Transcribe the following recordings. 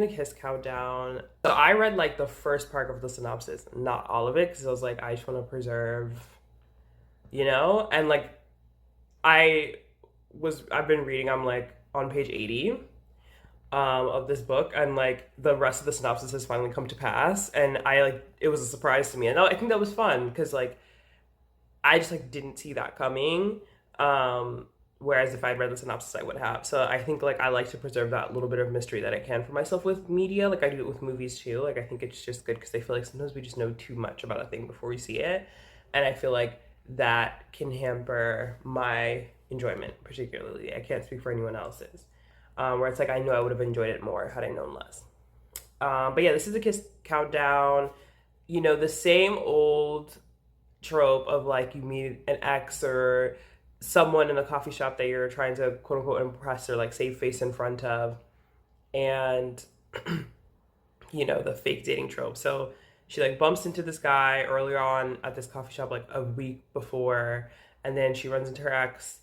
Kiss Countdown. So I read like the first part of the synopsis, not all of it, because I was like, I just want to preserve, and like I I've been reading, I'm like on page 80 of this book, and like the rest of the synopsis has finally come to pass, and I like it was a surprise to me, and I think that was fun because like I just like didn't see that coming. Um, Whereas if I'd read the synopsis, I would have. So I think like I like to preserve that little bit of mystery that I can for myself with media. Like I do it with movies too. Like I think it's just good because I feel like sometimes we just know too much about a thing before we see it, and I feel like that can hamper my enjoyment. Particularly, I can't speak for anyone else's. Where it's like I know I would have enjoyed it more had I known less. But yeah, this is a Kiss Countdown. The same old trope of like you meet an ex or someone in a coffee shop that you're trying to quote unquote impress or like save face in front of, and the fake dating trope. So she like bumps into this guy earlier on at this coffee shop like a week before, and then she runs into her ex,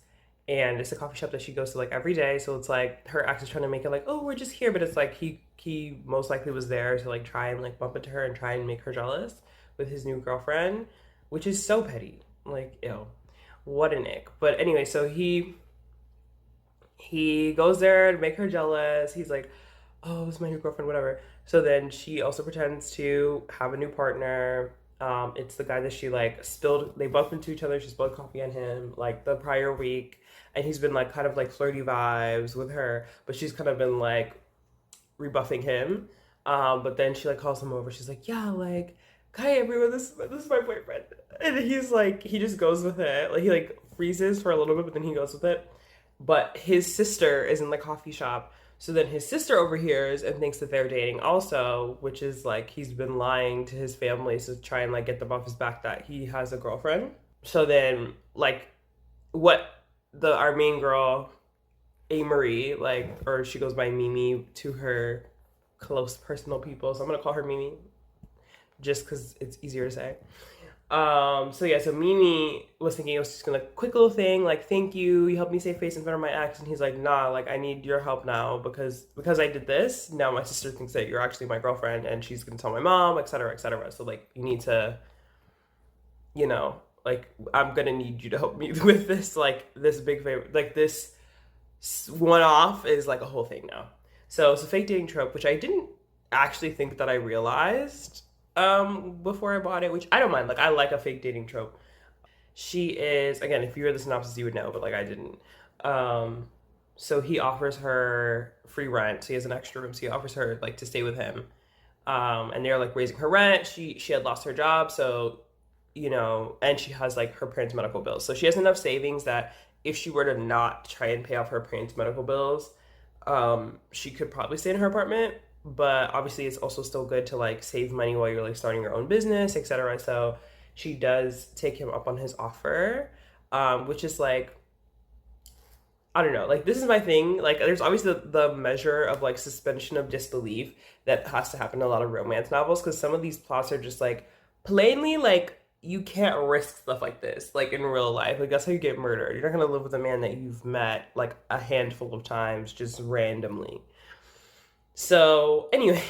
and it's a coffee shop that she goes to like every day. So it's like her ex is trying to make it like, oh, we're just here, but it's like he most likely was there to like try and like bump into her and try and make her jealous with his new girlfriend, which is so petty. Like, ew, what an ick. But anyway, so he goes there to make her jealous. He's like, oh, it's my new girlfriend, whatever. So then she also pretends to have a new partner. It's the guy that she like spilled. They bump into each other. She spilled coffee on him like the prior week, and he's been like kind of like flirty vibes with her, but she's kind of been like rebuffing him. But then she like calls him over. She's like, yeah, like, hi everyone, this is my boyfriend, and he's like, he just goes with it. Like he like freezes for a little bit, but then he goes with it. But his sister is in the coffee shop. So then his sister overhears and thinks that they're dating also, which is like he's been lying to his family to try and like get them off his back that he has a girlfriend. So then like what the our main girl, A Marie, like, or she goes by Mimi to her close personal people. So I'm gonna call her Mimi just because it's easier to say. So yeah, so Mimi was thinking it was just gonna quick little thing, like, thank you, you helped me save face in front of my ex, and he's like, nah, like I need your help now because I did this. Now my sister thinks that you're actually my girlfriend and she's gonna tell my mom, etc., etc. So like you need to, like I'm gonna need you to help me with this, like this big favor, like this one off is like a whole thing now. So it's a fake dating trope, which I didn't actually think that I realized before I bought it, which I don't mind. Like I like a fake dating trope. She is, again, if you read the synopsis you would know, but like I didn't. Um so he offers her free rent. So he has an extra room. So he offers her like to stay with him. And they're like raising her rent. She had lost her job, so and she has like her parents' medical bills. So she has enough savings that if she were to not try and pay off her parents' medical bills, she could probably stay in her apartment. But obviously, it's also still good to like save money while you're like starting your own business, etc. So she does take him up on his offer, which is like, I don't know, like this is my thing. Like, there's always the measure of like suspension of disbelief that has to happen in a lot of romance novels because some of these plots are just like plainly like you can't risk stuff like this like in real life. Like that's how you get murdered. You're not gonna live with a man that you've met like a handful of times just randomly. So anyway,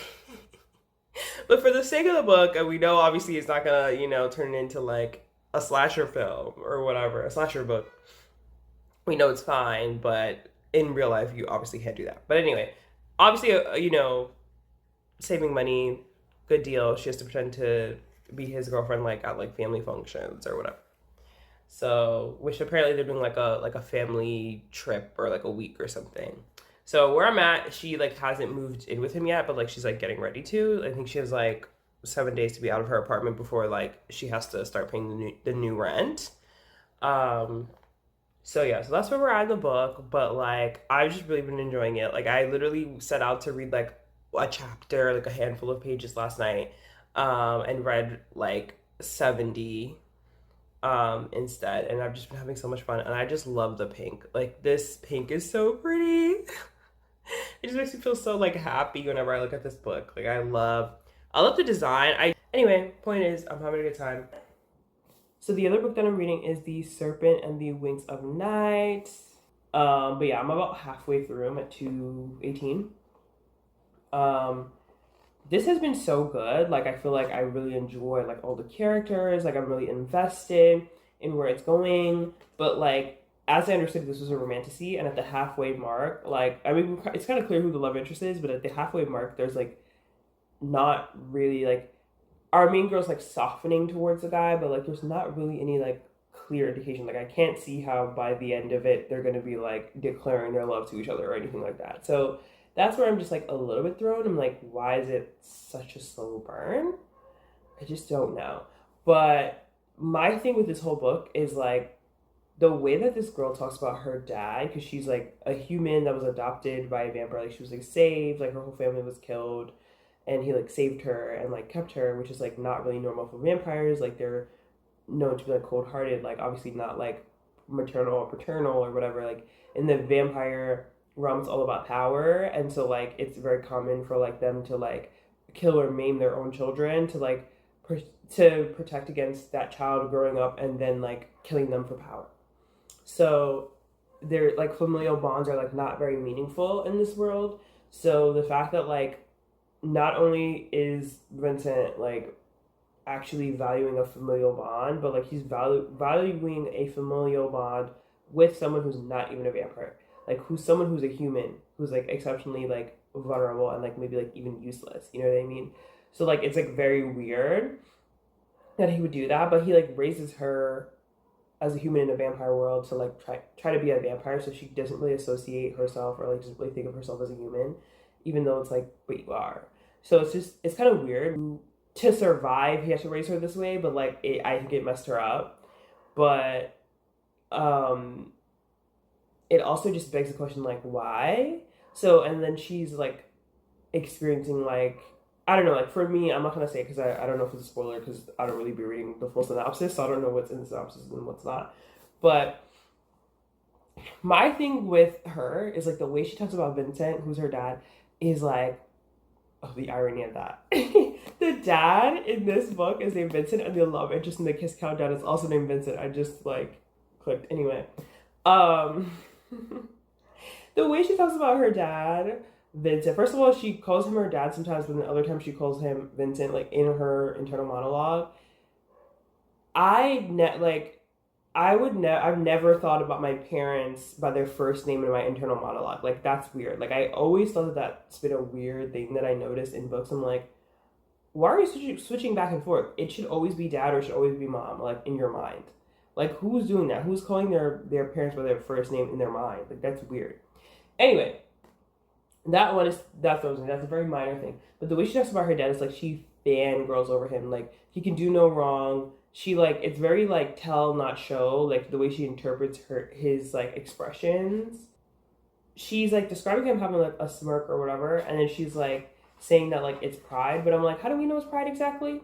but for the sake of the book, and we know obviously it's not gonna turn into like a slasher film or whatever, a slasher book. We know it's fine, but in real life, you obviously can't do that. But anyway, obviously, saving money, good deal. She has to pretend to be his girlfriend, like at like family functions or whatever. So, which apparently they're doing like a family trip or like a week or something. So where I'm at, she like hasn't moved in with him yet, but like she's like getting ready to. I think she has like 7 days to be out of her apartment before like she has to start paying the new rent. Um, so yeah, so that's where we're at in the book, but like I've just really been enjoying it. Like I literally set out to read like a chapter, like a handful of pages last night, and read like 70 instead, and I've just been having so much fun, and I just love the pink. Like this pink is so pretty. It just makes me feel so like happy whenever I look at this book. Like I love the design. I Anyway, point is I'm having a good time. So the other book that I'm reading is The Serpent and the Wings of Night. But yeah, I'm about halfway through. I'm at 218. Um, this has been so good. Like, I feel like I really enjoy like all the characters. Like, I'm really invested in where it's going. But like, as I understood, this was a romantasy, and at the halfway mark, like, I mean, it's kind of clear who the love interest is, but at the halfway mark, there's like not really like our main girl's like softening towards the guy, but like there's not really any like clear indication. Like I can't see how by the end of it they're gonna be like declaring their love to each other or anything like that. So that's where I'm just like a little bit thrown. I'm like, why is it such a slow burn? I just don't know. But my thing with this whole book is like the way that this girl talks about her dad, because she's like a human that was adopted by a vampire. Like she was like saved, like her whole family was killed, and he like saved her and like kept her, which is like not really normal for vampires. Like they're known to be like cold hearted, like obviously not like maternal or paternal or whatever. Like in the vampire realm, it's all about power, and so like it's very common for like them to like kill or maim their own children to like to protect against that child growing up and then like killing them for power. So their like familial bonds are like not very meaningful in this world. So the fact that like not only is Vincent like actually valuing a familial bond, but like he's valuing a familial bond with someone who's not even a vampire, like who's someone who's a human, who's like exceptionally like vulnerable and like maybe like even useless. You know what I mean? So like it's like very weird that he would do that, but he like raises her as a human in a vampire world to like try to be a vampire, so she doesn't really associate herself or like doesn't really think of herself as a human, even though it's like what you are. So it's just it's kind of weird. To survive, he has to raise her this way, but like I think it messed her up. But um, it also just begs the question like why? So and then she's like experiencing like I don't know, like for me, I'm not gonna say because I don't know if it's a spoiler because I don't really be reading the full synopsis, so I don't know what's in the synopsis and what's not. But my thing with her is like the way she talks about Vincent, who's her dad, is like, oh, the irony of that. The dad in this book is named Vincent, and the love interest in the Kiss Countdown is also named Vincent. I just like clicked anyway. Um, the way she talks about her dad, Vincent. First of all, she calls him her dad sometimes, but then other times she calls him Vincent, like in her internal monologue. Like I've never thought about my parents by their first name in my internal monologue. Like that's weird. Like I always thought that that's been a weird thing that I noticed in books. I'm like, why are you switching back and forth? It should always be dad or it should always be mom. Like in your mind, like who's doing that? Who's calling their parents by their first name in their mind? Like that's weird. Anyway, that throws me. That's a very minor thing. But the way she talks about her dad is like she fangirls over him. Like he can do no wrong. She like it's very like tell not show. Like the way she interprets his like expressions. She's like describing him having like a smirk or whatever, and then she's like saying that like it's pride. But I'm like, how do we know it's pride exactly?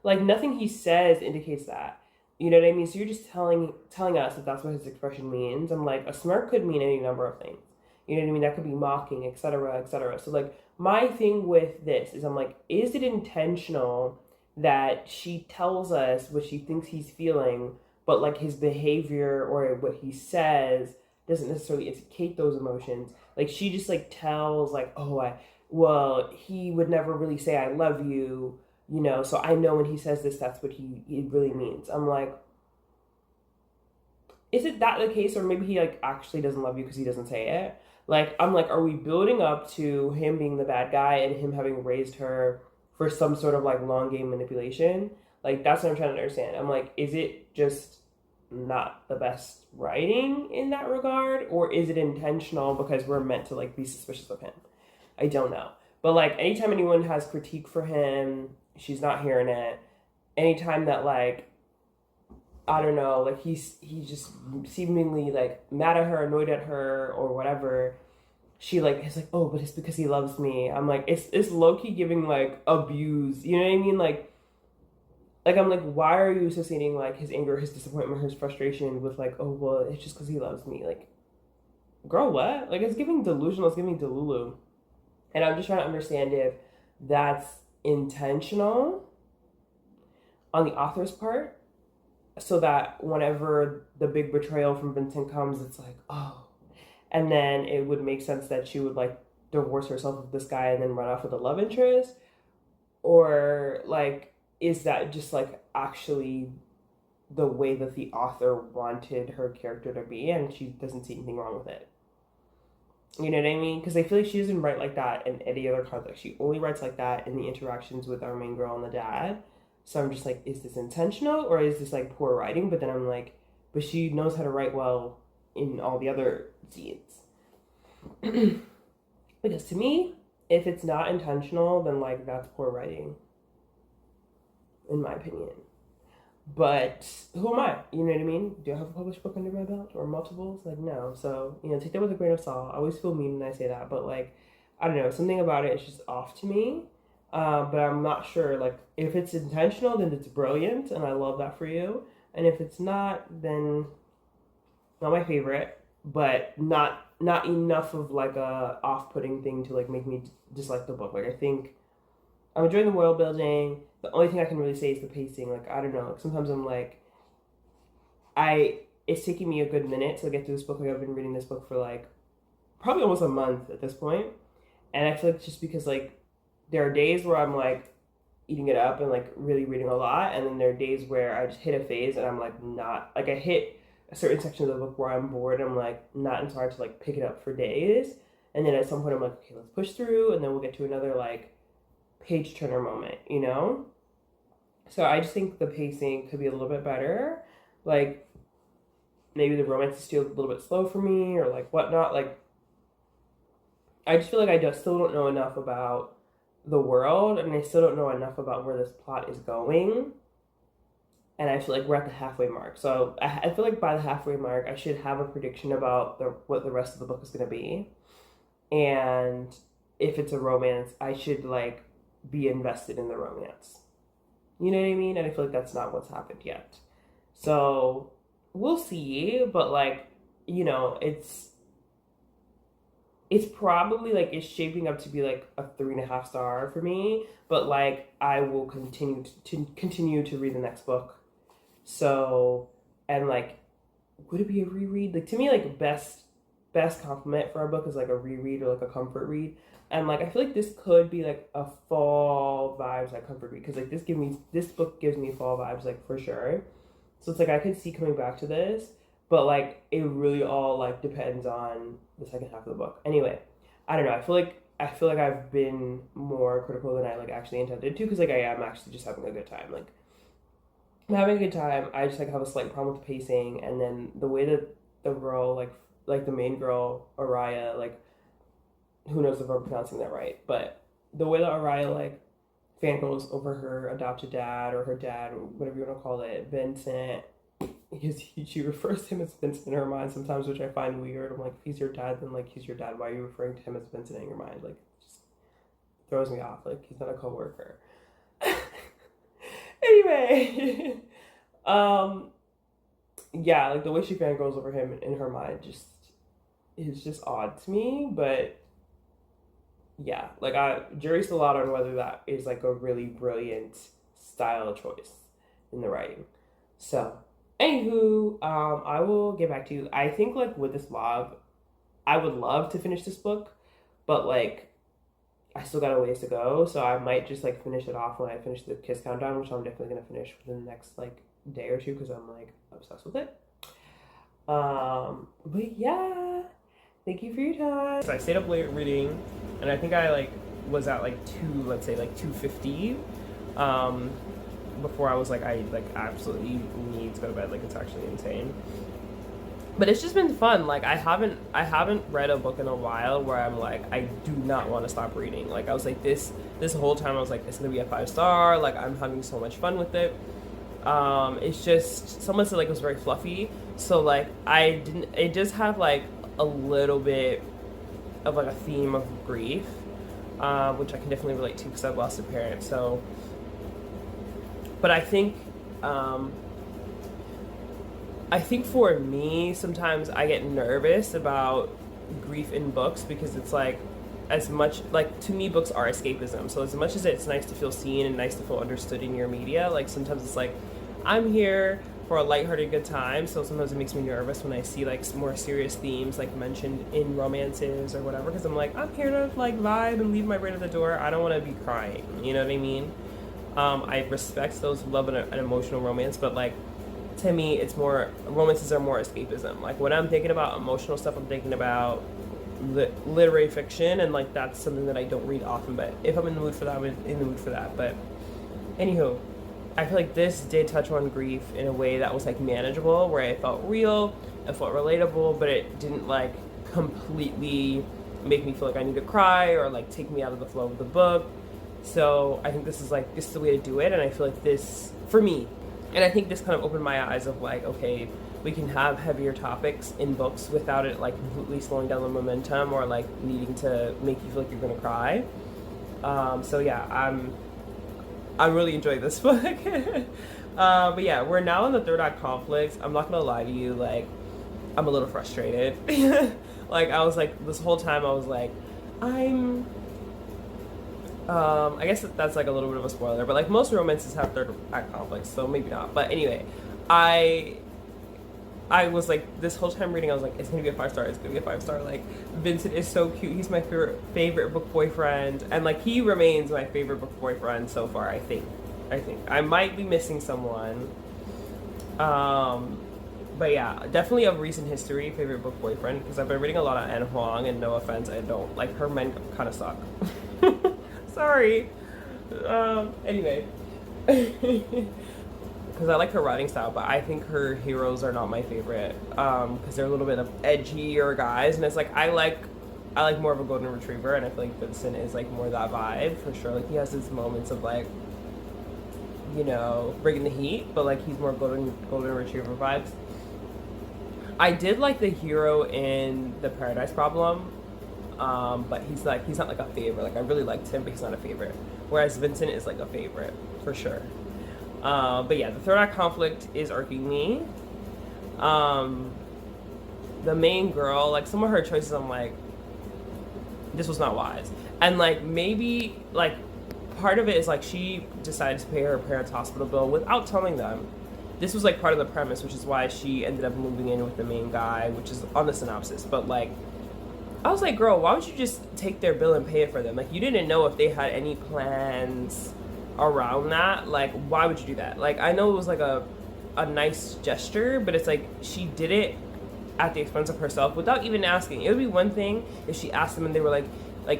Like nothing he says indicates that. You know what I mean? So you're just telling us that that's what his expression means. I'm like, a smirk could mean any number of things. You know what I mean? That could be mocking, etc., etc. So like my thing with this is I'm like, is it intentional that she tells us what she thinks he's feeling, but like his behavior or what he says doesn't necessarily indicate those emotions? Like she just like tells like, oh, well, he would never really say I love you, you know, so I know when he says this, that's what he really means. I'm like, is it that the case, or maybe he like actually doesn't love you because he doesn't say it? Like I'm like, are we building up to him being the bad guy and him having raised her for some sort of like long game manipulation? Like that's what I'm trying to understand. I'm like, is it just not the best writing in that regard, or is it intentional because we're meant to like be suspicious of him? I don't know. But like anytime anyone has critique for him, she's not hearing it. Anytime that like I don't know, like he's just seemingly like mad at her, annoyed at her, or whatever. She like is like, oh, but it's because he loves me. I'm like, it's low key giving like abuse. You know what I mean? Like I'm like, why are you associating like his anger, his disappointment, his frustration with like, oh well, it's just because he loves me. Like, girl, what? Like it's giving delusional. It's giving delulu. And I'm just trying to understand if that's intentional on the author's part, so that whenever the big betrayal from Vincent comes, it's like, oh. And then it would make sense that she would like divorce herself with this guy and then run off with a love interest, or like is that just like actually the way that the author wanted her character to be and she doesn't see anything wrong with it? You know what I mean? Because I feel like she doesn't write like that in any other context. She only writes like that in the interactions with our main girl and the dad. So I'm just like, is this intentional or is this like poor writing? But then I'm like, but she knows how to write well in all the other scenes. Because to me, if it's not intentional, then like that's poor writing, in my opinion. But who am I? You know what I mean? Do I have a published book under my belt or multiples? Like, no. So, take that with a grain of salt. I always feel mean when I say that, but like, I don't know, something about it is just off to me. But I'm not sure. Like, if it's intentional, then it's brilliant, and I love that for you. And if it's not, then not my favorite, but not enough of like a off-putting thing to like make me dislike the book. Like, I think I'm enjoying the world building. The only thing I can really say is the pacing. Like, I don't know. Like, sometimes I'm like, it's taking me a good minute to get through this book. Like, I've been reading this book for like probably almost a month at this point. And I feel like just because like there are days where I'm like eating it up and like really reading a lot. And then there are days where I just hit a phase and I'm like not, like I hit a certain section of the book where I'm bored. I'm like not inspired to like pick it up for days. And then at some point I'm like, okay, let's push through. And then we'll get to another like page turner moment, So I just think the pacing could be a little bit better. Like maybe the romance is still a little bit slow for me or like whatnot. Like I just feel like I just still don't know enough about the world and I still don't know enough about where this plot is going. And I feel like we're at the halfway mark. So I feel like by the halfway mark, I should have a prediction about what the rest of the book is going to be. And if it's a romance, I should like be invested in the romance. You know what I mean? And I feel like that's not what's happened yet. So we'll see. But like, it's probably like it's shaping up to be like a 3.5 star for me. But like I will continue to read the next book. So, and like, would it be a reread? Like to me, like best compliment for a book is like a reread or like a comfort read. And like I feel like this could be like a fall vibes like comfort read because like this book gives me fall vibes like for sure. So it's like I could see coming back to this, but like it really all like depends on the second half of the book. Anyway, I don't know. I feel like I've been more critical than I like actually intended to because like I am actually just having a good time. Like I'm having a good time. I just like have a slight problem with the pacing and then the way that the girl like the main girl Araya like. Who knows if I'm pronouncing that right, but the way that Araya like fangirls over her adopted dad or her dad or whatever you want to call it, Vincent, because she refers to him as Vincent in her mind sometimes, which I find weird. I'm like, if he's your dad, then like he's your dad. Why are you referring to him as Vincent in your mind? Like, it just throws me off. Like he's not a coworker. Anyway, yeah, like the way she fangirls over him in her mind just is just odd to me, but. Yeah, like jury's still out on whether that is like a really brilliant style choice in the writing. So, anywho, I will get back to you. I think like with this vlog, I would love to finish this book, but like I still got a ways to go, so I might just like finish it off when I finish the Kiss Countdown, which I'm definitely gonna finish within the next like day or two because I'm like obsessed with it. But yeah. Thank you for your time. So I stayed up late reading, and I think I like was at like 2:50, before I was like I like absolutely need to go to bed. Like it's actually insane. But it's just been fun. Like I haven't read a book in a while where I'm like I do not want to stop reading. Like I was like this whole time I was like it's gonna be a 5-star. Like I'm having so much fun with it. It's just someone said like it was very fluffy. So like it does have like a little bit of like a theme of grief, which I can definitely relate to because I've lost a parent. So, but I think for me, sometimes I get nervous about grief in books because it's like, as much, like to me, books are escapism. So as much as it's nice to feel seen and nice to feel understood in your media, like sometimes it's like, I'm here for a lighthearted good time. So sometimes it makes me nervous when I see like more serious themes like mentioned in romances or whatever, because I'm like, I'm here to like vibe and leave my brain at the door. I don't want to be crying. You know what I mean? I respect those who love an emotional romance, but like to me, it's more romances are more escapism. Like when I'm thinking about emotional stuff, I'm thinking about literary fiction, and like that's something that I don't read often. But if I'm in the mood for that, I'm in the mood for that. But anywho, I feel like this did touch on grief in a way that was like manageable, where it felt real, it felt relatable, but it didn't like completely make me feel like I need to cry or like take me out of the flow of the book. So I think this is the way to do it, and I feel like this for me, and I think this kind of opened my eyes of like, okay, we can have heavier topics in books without it like completely slowing down the momentum or like needing to make you feel like you're gonna cry. So yeah, I'm really enjoying this book. But yeah, we're now in the third act conflict. I'm not gonna lie to you, like, I'm a little frustrated. Like, I was like, this whole time I was like, I guess that's like a little bit of a spoiler, but like most romances have third act conflicts, so maybe not. But anyway, I was like, this whole time reading, I was like, it's gonna be a 5 star, it's gonna be a 5 star. Like, Vincent is so cute, he's my favorite book boyfriend, and like, he remains my favorite book boyfriend so far, I think. I might be missing someone. But yeah, definitely of recent history, favorite book boyfriend, because I've been reading a lot of Anne Huang, and no offense, I don't, like, her men kind of suck. Sorry. Anyway. Because I like her writing style, but I think her heroes are not my favorite, because they're a little bit of edgier guys, and it's like I like more of a golden retriever, and I feel like Vincent is like more that vibe for sure. Like he has his moments of like, you know, bringing the heat, but like he's more golden retriever vibes. I did like the hero in The Paradise Problem, but he's not like a favorite. Like I really liked him, but he's not a favorite. Whereas Vincent is like a favorite for sure. But yeah, the third act conflict is irking me. The main girl, like some of her choices, I'm like, this was not wise. And like maybe like part of it is like she decided to pay her parents' hospital bill without telling them. This was like part of the premise, which is why she ended up moving in with the main guy, which is on the synopsis. But like, I was like, girl, why would you just take their bill and pay it for them? Like, you didn't know if they had any plans around that. Like, why would you do that? Like, I know it was like a nice gesture, but it's like she did it at the expense of herself without even asking. It would be one thing if she asked them and they were like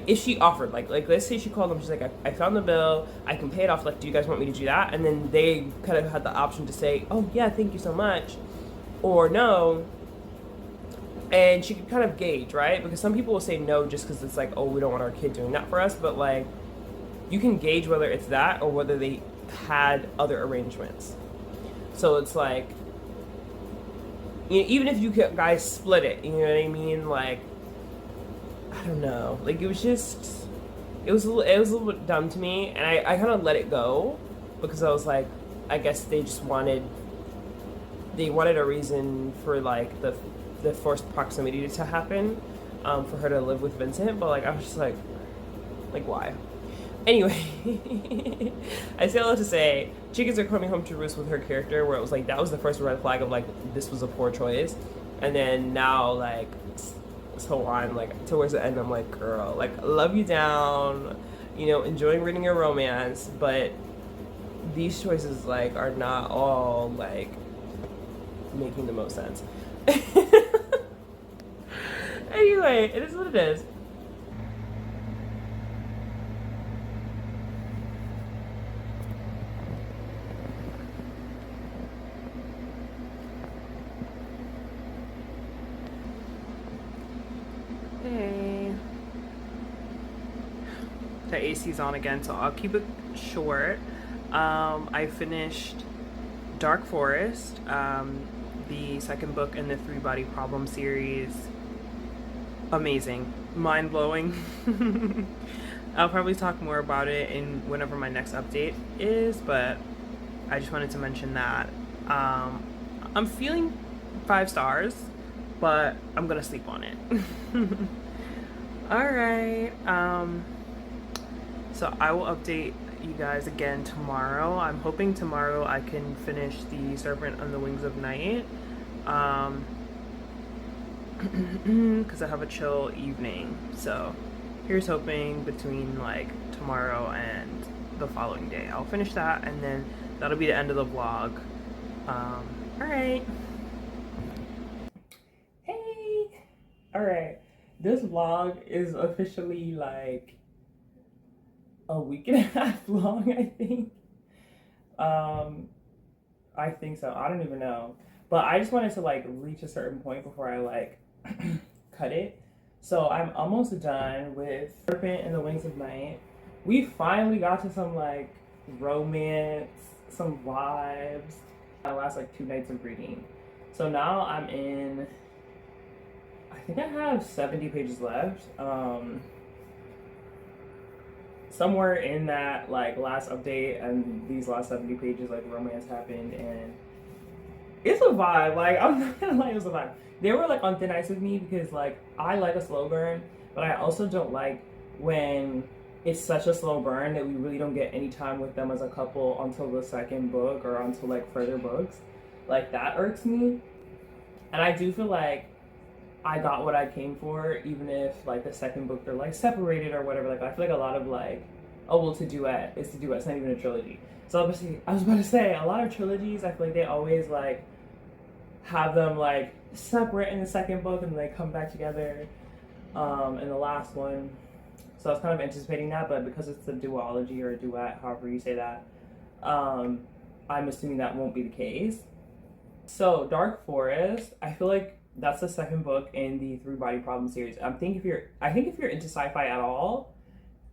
if she offered, like let's say she called them, she's like, I found the bill, I can pay it off, like, do you guys want me to do that? And then they kind of had the option to say, oh yeah, thank you so much, or no. And she could kind of gauge, right? Because some people will say no just because it's like, oh, we don't want our kid doing that for us. But like, you can gauge whether it's that or whether they had other arrangements. So it's like, you know, even if you guys split it, you know what I mean? Like, I don't know. Like, it was a little bit dumb to me, and I kind of let it go because I was like, I guess they wanted a reason for like the forced proximity to happen, for her to live with Vincent. But like, I was just like why? Anyway, I say all that to say, chickens are coming home to roost with her character, where it was like, that was the first red flag of like, this was a poor choice. And then now, like, so on, like, towards the end, I'm like, girl, like, love you down, you know, enjoying reading your romance, but these choices, like, are not all, like, making the most sense. Anyway, it is what it is. Hey. The AC's on again, so I'll keep it short. I finished Dark Forest, the second book in the Three Body Problem series. Amazing. Mind-blowing. I'll probably talk more about it in whenever my next update is, but I just wanted to mention that. I'm feeling 5 stars, but I'm gonna sleep on it. Alright, so I will update you guys again tomorrow. I'm hoping tomorrow I can finish The Serpent on the Wings of Night. Um, because I have a chill evening. So here's hoping between like tomorrow and the following day. I'll finish that and then that'll be the end of the vlog. All right. Hey. All right. This vlog is officially like a week and a half long, I think. I think so. I don't even know. But I just wanted to like reach a certain point before I like cut it. So I'm almost done with Serpent and the Wings of Night. We finally got to some like romance, some vibes. My last like 2 nights of reading. So now I'm in, I think I have 70 pages left. Somewhere in that like last update and these last 70 pages, like romance happened, and it's a vibe. Like, I'm not gonna lie, it was a vibe. They were like on thin ice with me because like I like a slow burn, but I also don't like when it's such a slow burn that we really don't get any time with them as a couple until the second book or until like further books. Like that irks me. And I do feel like I got what I came for, even if like the second book they're like separated or whatever. Like I feel like a lot of like, oh well, to duet, it's not even a trilogy. So obviously, I was about to say a lot of trilogies. I feel like they always like have them like separate in the second book and they come back together in the last one. So I was kind of anticipating that, but because it's a duology or a duet, however you say that, I'm assuming that won't be the case. So Dark Forest, I feel like that's the second book in the Three Body Problem series. I think if you're into sci-fi at all,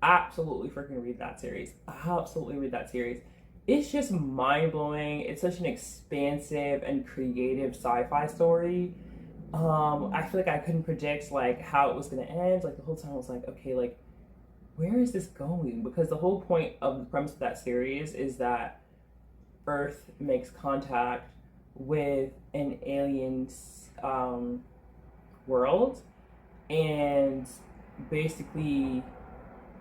absolutely freaking read that series. Absolutely read that series. It's just mind-blowing. It's such an expansive and creative sci-fi story. I feel like I couldn't predict like how it was gonna end. Like the whole time I was like, okay, like where is this going? Because the whole point of the premise of that series is that Earth makes contact with an alien world, and basically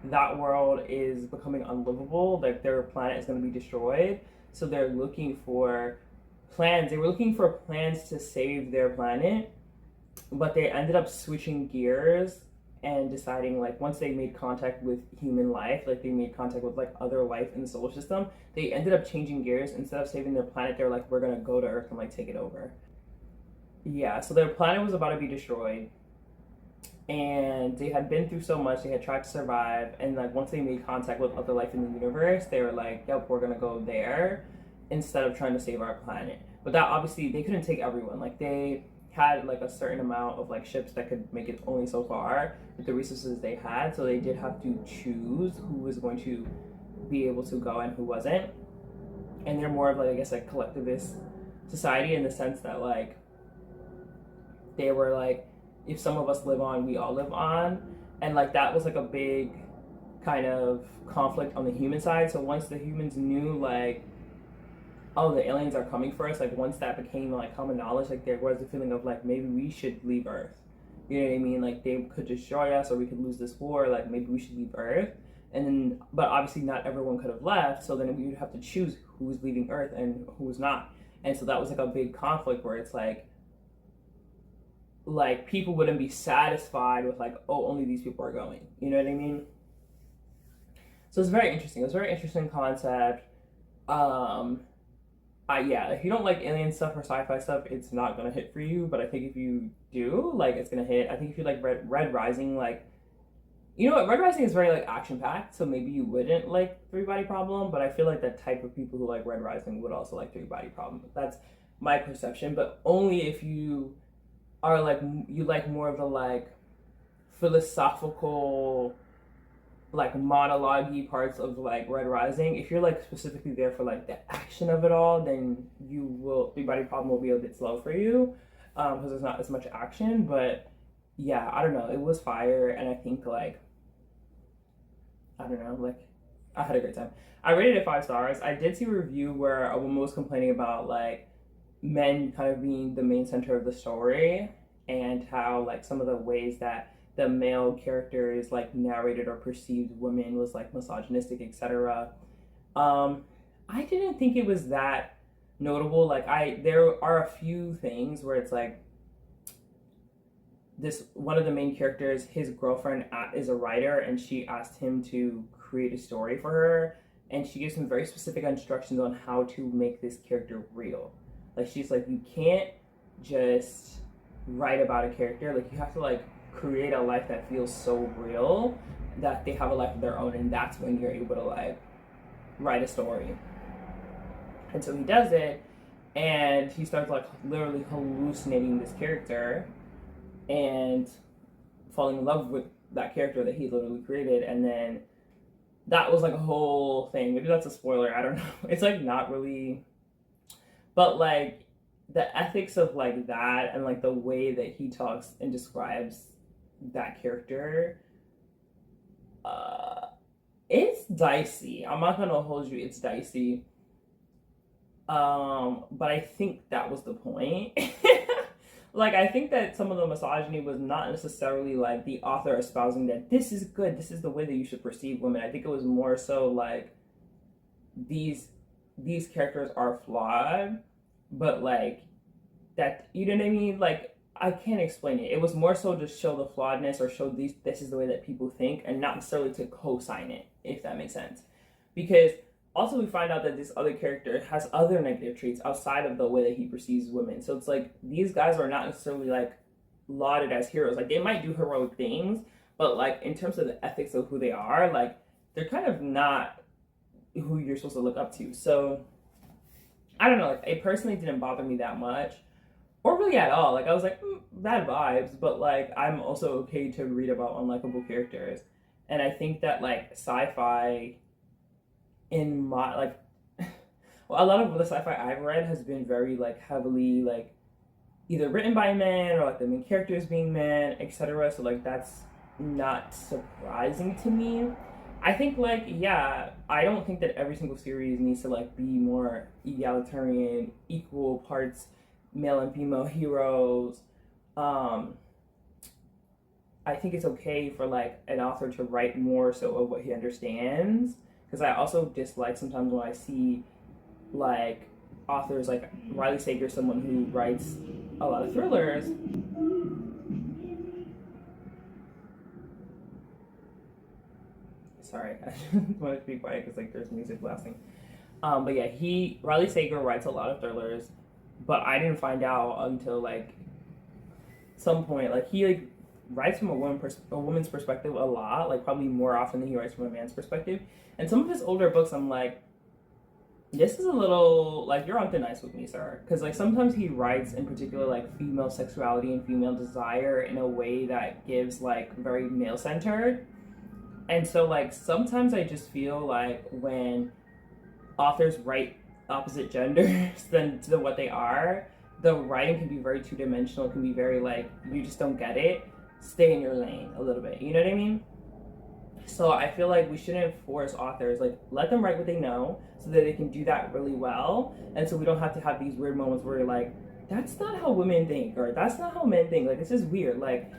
that world is becoming unlivable. Like their planet is going to be destroyed, so they're looking for plans. They were looking for plans to save their planet, but they ended up switching gears and deciding like once they made contact with human life, like they made contact with like other life in the solar system, they ended up changing gears. Instead of saving their planet, they're like, we're gonna go to Earth and like take it over. Yeah, so their planet was about to be destroyed, and they had been through so much. They had tried to survive, and like once they made contact with other life in the universe, they were like, yep, we're gonna go there instead of trying to save our planet. But that obviously they couldn't take everyone. Like they had like a certain amount of like ships that could make it only so far with the resources they had, so they did have to choose who was going to be able to go and who wasn't. And they're more of like, I guess, like collectivist society in the sense that like they were like, if some of us live on, we all live on. And like that was like a big kind of conflict on the human side. So once the humans knew like, oh, the aliens are coming for us, like once that became like common knowledge, like there was a feeling of like maybe we should leave Earth. You know what I mean? Like they could destroy us or we could lose this war, like maybe we should leave Earth. And then, but obviously not everyone could have left, so then we would have to choose who was leaving Earth and who was not. And so that was like a big conflict where it's like people wouldn't be satisfied with like, oh, only these people are going. You know what I mean? So it's very interesting. It's a very interesting concept. Yeah, if you don't like alien stuff or sci-fi stuff, it's not gonna hit for you. But I think if you do, like, it's gonna hit. I think if you like Red Rising, like, you know what, Red Rising is very like action packed, so maybe you wouldn't like Three Body Problem. But I feel like the type of people who like Red Rising would also like Three Body Problem. That's my perception. But only if you are like you like more of the like philosophical, like monologue-y parts of like Red Rising. If you're like specifically there for like the action of it all, then Three Body Problem will be a bit slow for you because there's not as much action. But yeah, I don't know, it was fire. And I think like, I don't know, like I had a great time. I rated it 5 stars. I did see a review where a woman was complaining about like men kind of being the main center of the story and how like some of the ways that the male characters like narrated or perceived women was like misogynistic, etc. Um, I didn't think it was that notable. Like there are a few things where it's like this one of the main characters, his girlfriend is a writer, and she asked him to create a story for her, and she gives him very specific instructions on how to make this character real. Like she's like, you can't just write about a character. Like you have to like create a life that feels so real that they have a life of their own, and that's when you're able to like write a story. And so he does it, and he starts like literally hallucinating this character and falling in love with that character that he literally created. And then that was like a whole thing. Maybe that's a spoiler, I don't know. It's like not really, but like the ethics of like that and like the way that he talks and describes that character, it's dicey. I'm not gonna hold you, it's dicey. But I think that was the point. Like I think that some of the misogyny was not necessarily like the author espousing that this is good, this is the way that you should perceive women. I think it was more so like these these characters are flawed, but like that, you know what I mean? Like I can't explain it. It was more so to show the flawedness or show these this is the way that people think, and not necessarily to co-sign it, if that makes sense. Because also we find out that this other character has other negative traits outside of the way that he perceives women. So it's like these guys are not necessarily like lauded as heroes. Like they might do heroic things, but like in terms of the ethics of who they are, like they're kind of not who you're supposed to look up to. So I don't know, like it personally didn't bother me that much. Or really at all. Like I was like, bad vibes, but like I'm also okay to read about unlikable characters. And I think that like sci-fi in my like well, a lot of the sci-fi I've read has been very like heavily like either written by men or like the main characters being men, etc. So like that's not surprising to me. I think like yeah, I don't think that every single series needs to like be more egalitarian, equal parts male and female heroes. Um, I think it's okay for like an author to write more so of what he understands. Because I also dislike sometimes when I see like authors like Riley Sager, someone who writes a lot of thrillers. Sorry, I just wanted to be quiet because like there's music blasting. But yeah, he Riley Sager writes a lot of thrillers, but I didn't find out until like some point. Like he like writes from a woman's perspective a lot, like probably more often than he writes from a man's perspective. And some of his older books, I'm like, this is a little like you're on thin ice with me, sir. Because like sometimes he writes in particular like female sexuality and female desire in a way that gives like very male centered. And so like sometimes I just feel like when authors write opposite genders than to what they are, the writing can be very two dimensional. It can be very like you just don't get it. Stay in your lane a little bit. You know what I mean? So I feel like we shouldn't force authors. Like let them write what they know so that they can do that really well. And so we don't have to have these weird moments where you're like, that's not how women think, or that's not how men think. Like it's just weird. Like,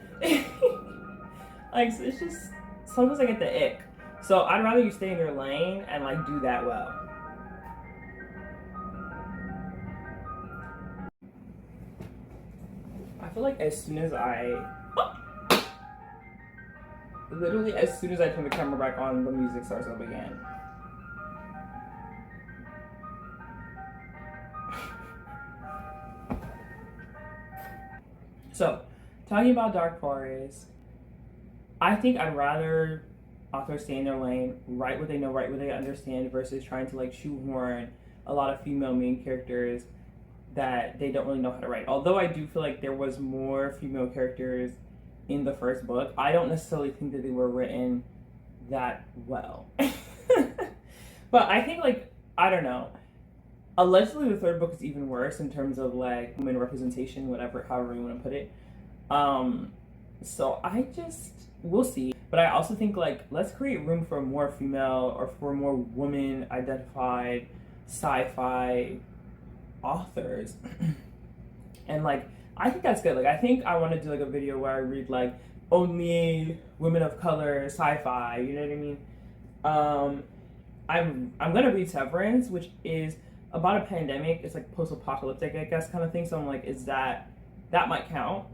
like it's just sometimes I get the ick. So I'd rather you stay in your lane and like do that well. I feel like as soon as I literally as soon as I turn the camera back on, the music starts up again. So, talking about Dark Forest, I think I'd rather authors stay in their lane, write what they know, write what they understand, versus trying to like shoehorn a lot of female main characters that they don't really know how to write. Although I do feel like there was more female characters in the first book, I don't necessarily think that they were written that well. But I think like I don't know. Allegedly, the third book is even worse in terms of like women representation, whatever, however you want to put it. Um, so I just we'll see. But I also think like let's create room for more female or for more woman identified sci-fi authors. And like I think that's good. Like I think I want to do like a video where I read like only women of color sci-fi, you know what I mean? I'm gonna read Severance, which is about a pandemic. It's like post-apocalyptic, I guess, kind of thing. So I'm like, that might count?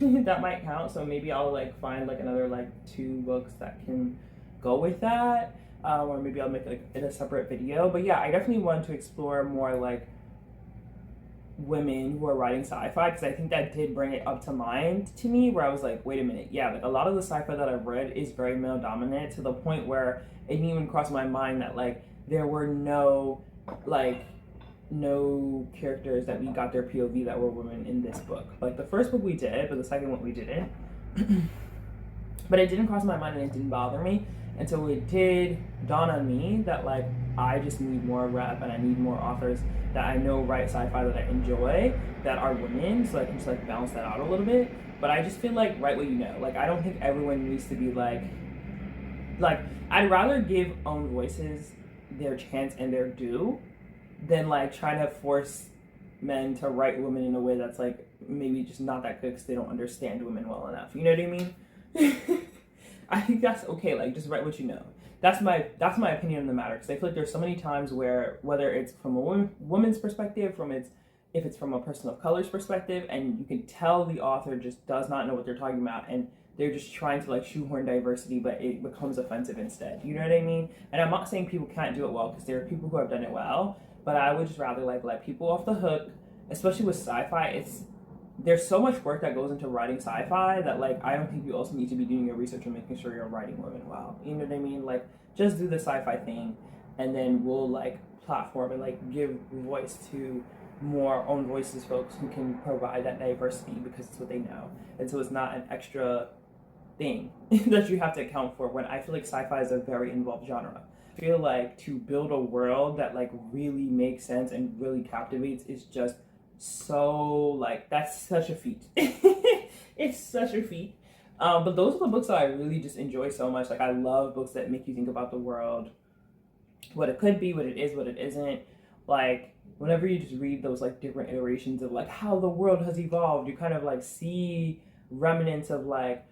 That might count. So maybe I'll like find like another like 2 books that can go with that, or maybe I'll make like in a separate video. But yeah, I definitely want to explore more like women who are writing sci-fi, because I think that did bring it up to mind to me, where I was like, wait a minute, yeah, like a lot of the sci-fi that I've read is very male dominant, to the point where it didn't even cross my mind that like there were no characters that we got their POV that were women in this book. Like the first book we did, but the second one we didn't. But it didn't cross my mind and it didn't bother me until it did dawn on me that like I just need more rep and I need more authors that I know write sci-fi that I enjoy that are women, so I can just like balance that out a little bit. But I just feel like write what you know. Like I don't think everyone needs to be like I'd rather give own voices their chance and their due than like trying to force men to write women in a way that's like maybe just not that good because they don't understand women well enough. You know what I mean? I think that's okay. Like just write what you know. That's my opinion on the matter, because I feel like there's so many times where whether it's from a woman's perspective, if it's from a person of color's perspective, and you can tell the author just does not know what they're talking about, and they're just trying to like shoehorn diversity, but it becomes offensive instead. You know what I mean? And I'm not saying people can't do it well, because there are people who have done it well, but I would just rather like let people off the hook, especially with sci-fi. There's so much work that goes into writing sci-fi that like I don't think you also need to be doing your research and making sure you're writing women well. You know what I mean? Like just do the sci-fi thing, and then we'll like platform and like give voice to more own voices folks who can provide that diversity because it's what they know. And so it's not an extra thing that you have to account for, when I feel like sci-fi is a very involved genre. I feel like to build a world that like really makes sense and really captivates is just so like that's such a feat. It's such a feat. But those are the books that I really just enjoy so much. Like I love books that make you think about the world, what it could be, what it is, what it isn't. Like whenever you just read those like different iterations of like how the world has evolved, you kind of like see remnants of like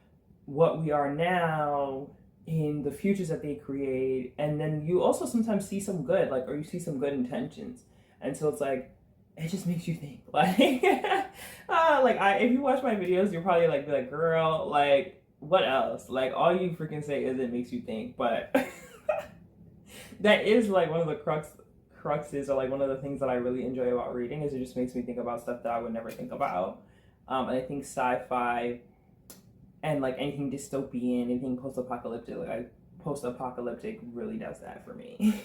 what we are now in the futures that they create. And then you also sometimes see some good, like, or you see some good intentions. And so it's like, it just makes you think. Like, if you watch my videos, you'll probably like be like, girl, like, what else? Like, all you freaking say is it makes you think. But that is like one of the cruxes, or like one of the things that I really enjoy about reading, is it just makes me think about stuff that I would never think about. And I think sci-fi and like anything dystopian, anything post-apocalyptic really does that for me.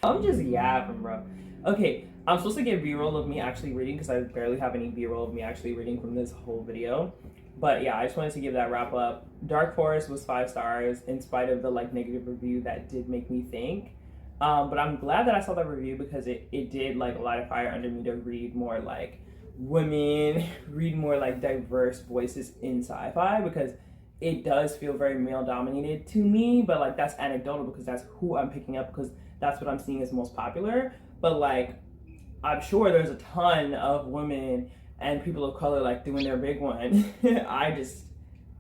I'm just yapping, bro. Okay, I'm supposed to get B-roll of me actually reading, because I barely have any B-roll of me actually reading from this whole video. But yeah, I just wanted to give that wrap up. Dark Forest was 5 stars, in spite of the like negative review that did make me think. But I'm glad that I saw that review, because it did like light a fire under me to read more like women, read more like diverse voices in sci-fi, because it does feel very male dominated to me. But like that's anecdotal, because that's who I'm picking up, because that's what I'm seeing as most popular. But like I'm sure there's a ton of women and people of color like doing their big one. I just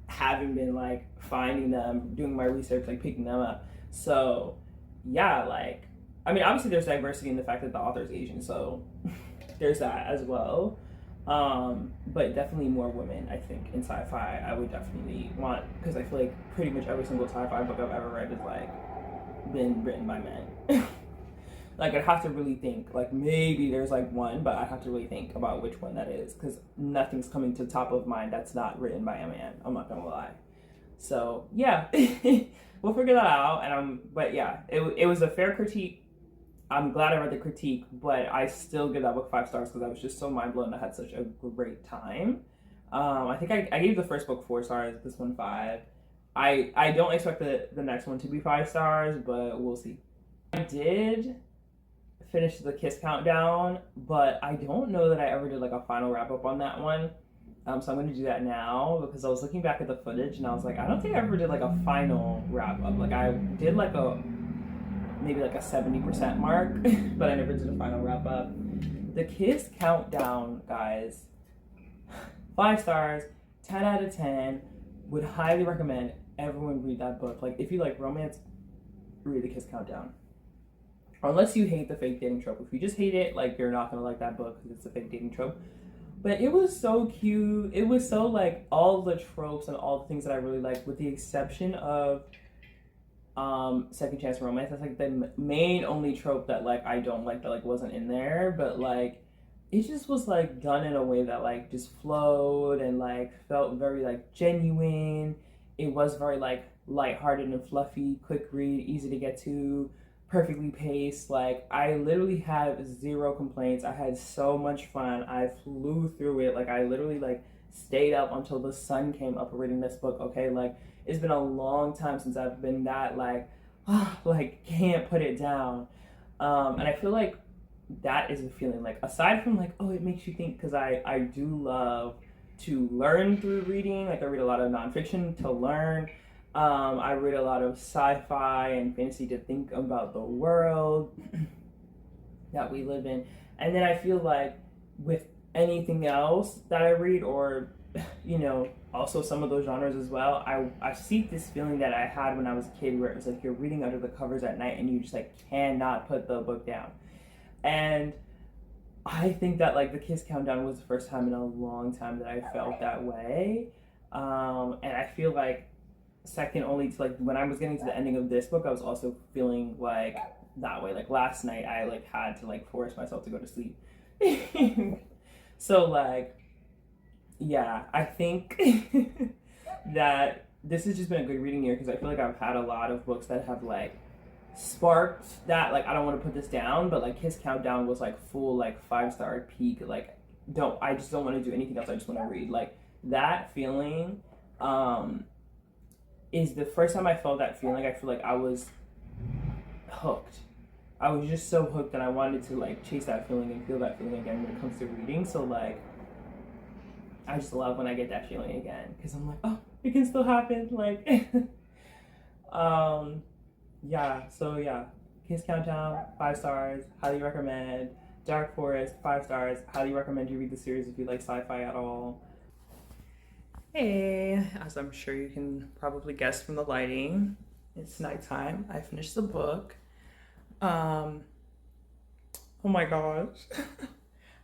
haven't been like finding them, doing my research, like picking them up. So yeah, like I mean obviously there's diversity in the fact that the author is Asian, so there's that as well. But definitely more women, I think, in sci-fi. I would definitely want, because I feel like pretty much every single sci-fi book I've ever read is like been written by men. Like I'd have to really think, like maybe there's like one, but I'd have to really think about which one that is, because nothing's coming to the top of mind that's not written by a man. I'm not gonna lie. So yeah, we'll figure that out. But yeah, it was a fair critique. I'm glad I read the critique, but I still give that book 5 stars, because I was just so mind blown. I had such a great time. I think I gave the first book 4 stars, this one 5. I don't expect the next one to be 5 stars, but we'll see. I did finish the Kiss Countdown, but I don't know that I ever did like a final wrap up on that one. So I'm going to do that now, because I was looking back at the footage and I was like, I don't think I ever did like a final wrap up. Like I did like maybe like a 70% mark, but I never did a final wrap up. The Kiss Countdown, guys, 5 stars, 10 out of 10. Would highly recommend everyone read that book. Like if you like romance, read The Kiss Countdown. unless you hate the fake dating trope. If you just hate it, like, you're not gonna like that book because it's a fake dating trope. But it was so cute. It was so like all the tropes and all the things that I really like, with the exception of second chance romance. That's like the main only trope that like I don't like, that like wasn't in there. But like it just was like done in a way that like just flowed and like felt very like genuine. It was very like lighthearted and fluffy, quick read, easy to get to, perfectly paced. Like I literally have zero complaints. I had so much fun. I flew through it. Like I literally like stayed up until the sun came up reading this book. Okay, like it's been a long time since I've been that like like can't put it down. And I feel like that is a feeling, like aside from like, oh, it makes you think, because I do love to learn through reading. Like I read a lot of nonfiction to learn. I read a lot of sci-fi and fantasy to think about the world that we live in. And then I feel like with anything else that I read, or you know, also some of those genres as well, I seek this feeling that I had when I was a kid, where it was like you're reading under the covers at night and you just like cannot put the book down. And I think that like the Kiss Countdown was the first time in a long time that I felt that way. And I feel like second only to like when I was getting to the ending of this book, I was also feeling like that way. Like last night, I like had to like force myself to go to sleep. So like, yeah, I think that this has just been a good reading year, because I feel like I've had a lot of books that have like sparked that like I don't want to put this down, but like Kiss Countdown was like full like 5-star peak. Like I just don't want to do anything else. I just want to read. Like that feeling is the first time I felt that feeling. I feel like I was hooked. I was just so hooked, and I wanted to like chase that feeling and feel that feeling again when it comes to reading. So like I just love when I get that feeling again, because I'm like, oh, it can still happen. Like yeah, so yeah, Kiss Countdown, 5 stars, highly recommend. Dark Forest, 5 stars, highly recommend you read the series if you like sci-fi at all. Hey, as I'm sure you can probably guess from the lighting, it's nighttime. I finished the book. Oh my gosh.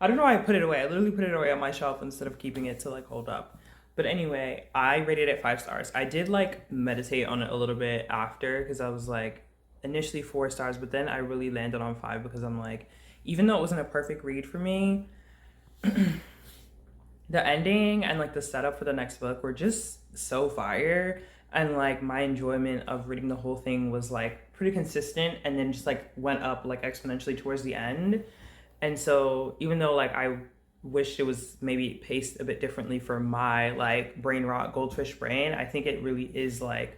I don't know why I put it away. I literally put it away on my shelf instead of keeping it to like hold up. But anyway, I rated it 5 stars. I did like meditate on it a little bit after, because I was like initially 4 stars, but then I really landed on 5, because I'm like, even though it wasn't a perfect read for me, the ending and like the setup for the next book were just so fire. And like my enjoyment of reading the whole thing was like pretty consistent, and then just like went up like exponentially towards the end. And so even though like I wished it was maybe paced a bit differently for my like brain rot goldfish brain, I think it really is like,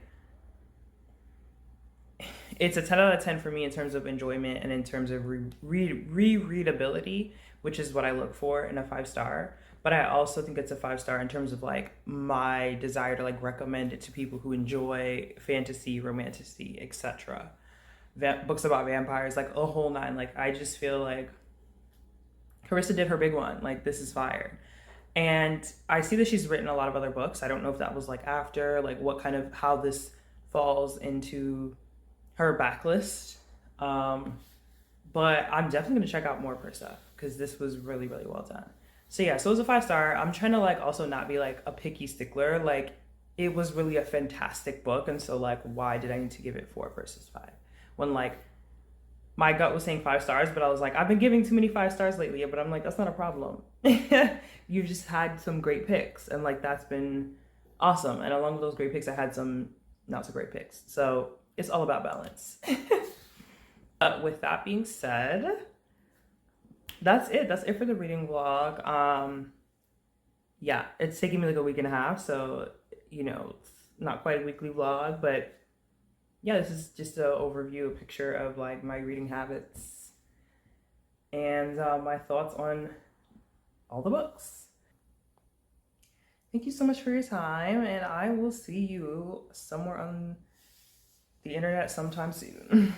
it's a 10 out of 10 for me in terms of enjoyment and in terms of rereadability, which is what I look for in a 5 star. But I also think it's a 5 star in terms of like my desire to like recommend it to people who enjoy fantasy, romantasy, etc. Books about vampires, like a whole nine. Like I just feel like Carissa did her big one. Like this is fire. And I see that she's written a lot of other books. I don't know if that was like after, like what kind of, how this falls into her backlist. But I'm definitely going to check out more of her stuff, because this was really, really well done. So yeah, so it was a 5 star. I'm trying to like also not be like a picky stickler. Like it was really a fantastic book. And so like, why did I need to give it 4 versus 5? When like my gut was saying 5 stars, but I was like, I've been giving too many 5 stars lately. But I'm like, that's not a problem. You've just had some great picks, and like that's been awesome. And along with those great picks, I had some not so great picks. So it's all about balance. With that being said, that's it. That's it for the reading vlog. Yeah, it's taking me like a week and a half, so you know, it's not quite a weekly vlog, but yeah, this is just an overview, a picture of like my reading habits and my thoughts on all the books. Thank you so much for your time, and I will see you somewhere on the internet sometime soon.